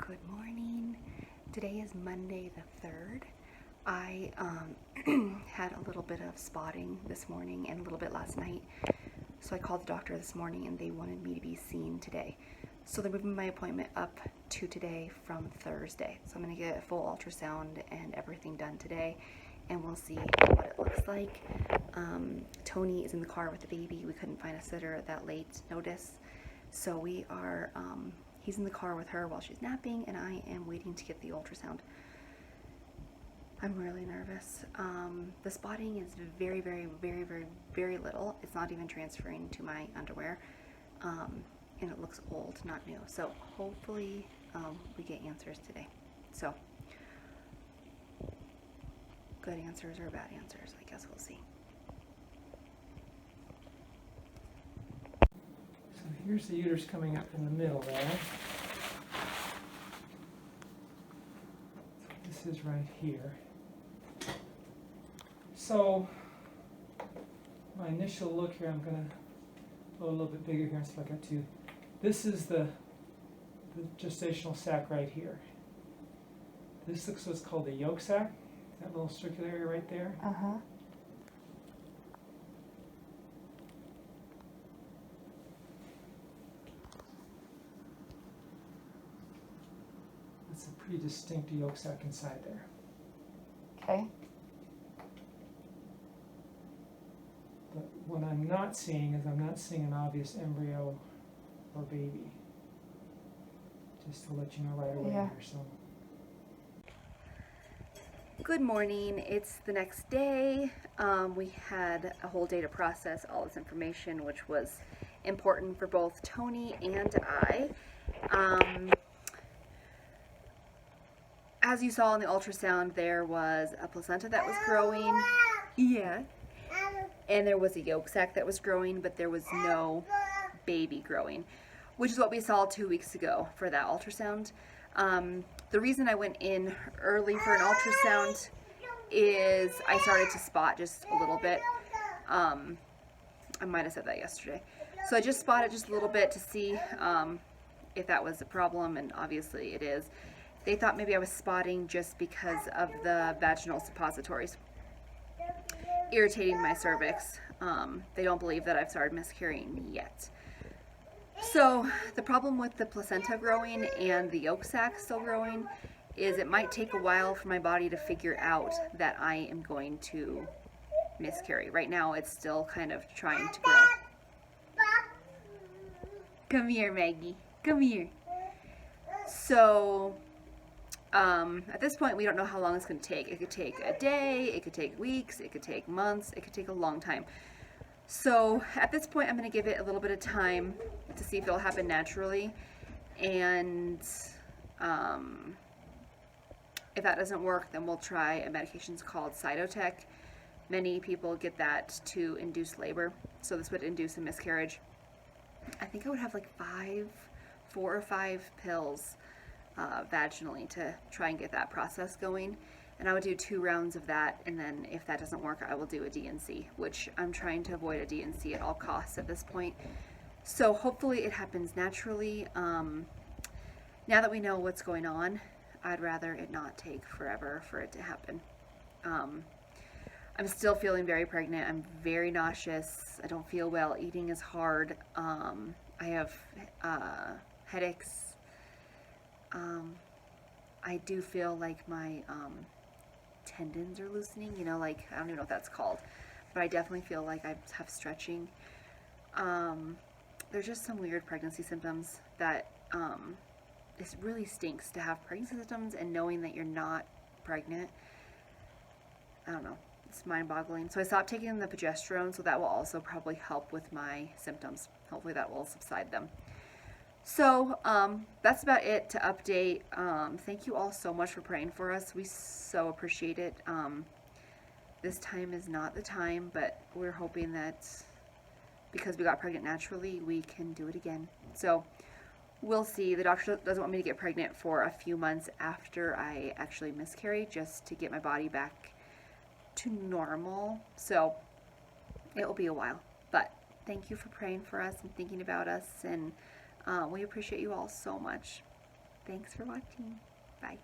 Good morning. Today is Monday the 3rd. I had a little bit of spotting this morning and a little bit last night. So I called the doctor this morning and they wanted me to be seen today. So they're moving my appointment up to today from Thursday. So I'm going to get a full ultrasound and everything done today and we'll see what it looks like. Tony is in the car with the baby. We couldn't find a sitter at that late notice. So we are, he's in the car with her while she's napping and I am waiting to get the ultrasound. I'm really nervous. The spotting is very, very, very, very, very little. It's not even transferring to my underwear. And it looks old, not new. So hopefully we get answers today. So good answers or bad answers, I guess we'll see. So here's the uterus coming up in the middle there. This is right here. So my initial look here, I'm going to go a little bit bigger here and see if I got to. This is the gestational sac right here. This looks what's called the yolk sac. That little circular area right there. That's a pretty distinct yolk sac inside there. Okay. But what I'm not seeing is I'm not seeing an obvious embryo or baby. Just to let you know right away here. So. Good morning. It's the next day. We had a whole day to process all this information, which was important for both Tony and I. As you saw in the ultrasound, there was a placenta that was growing. Yeah. And there was a yolk sac that was growing, but there was no baby growing, which is what we saw 2 weeks ago for that ultrasound. The reason I went in early for an ultrasound is I started to spot just a little bit. I might have said that yesterday. So I just spotted just a little bit to see if that was a problem, and obviously it is. They thought maybe I was spotting just because of the vaginal suppositories irritating my cervix. They don't believe that I've started miscarrying yet. So the problem with the placenta growing and the yolk sac still growing is it might take a while for my body to figure out that I am going to miscarry. Right now it's still kind of trying to grow. Come here, Maggie. Come here. So at this point we don't know how long it's going to take. It could take a day, it could take weeks, it could take months, it could take a long time. So at this point I'm going to give it a little bit of time to see if it'll happen naturally, and if that doesn't work, then we'll try a medication called Cytotec. Many people get that to induce labor, so this would induce a miscarriage. I think I would have like 4 or 5 pills vaginally to try and get that process going. And I would do 2 rounds of that, and then if that doesn't work, I will do a DNC, which I'm trying to avoid a DNC at all costs at this point. So hopefully it happens naturally. Now that we know what's going on, I'd rather it not take forever for it to happen. I'm still feeling very pregnant. I'm very nauseous. I don't feel well. Eating is hard. I have headaches. I do feel like my tendons are loosening, you know, like, I don't even know what that's called, but I definitely feel like I have stretching. There's just some weird pregnancy symptoms that it really stinks to have pregnancy symptoms and knowing that you're not pregnant. I don't know, it's mind-boggling. So I stopped taking the progesterone, so that will also probably help with my symptoms. Hopefully that will subside them. So that's about it to update. Thank you all so much for praying for us. We so appreciate it. This time is not the time, but we're hoping that because we got pregnant naturally, we can do it again. So we'll see. The doctor doesn't want me to get pregnant for a few months after I actually miscarry, just to get my body back to normal. So it will be a while, but thank you for praying for us and thinking about us, and we appreciate you all so much. Thanks for watching. Bye.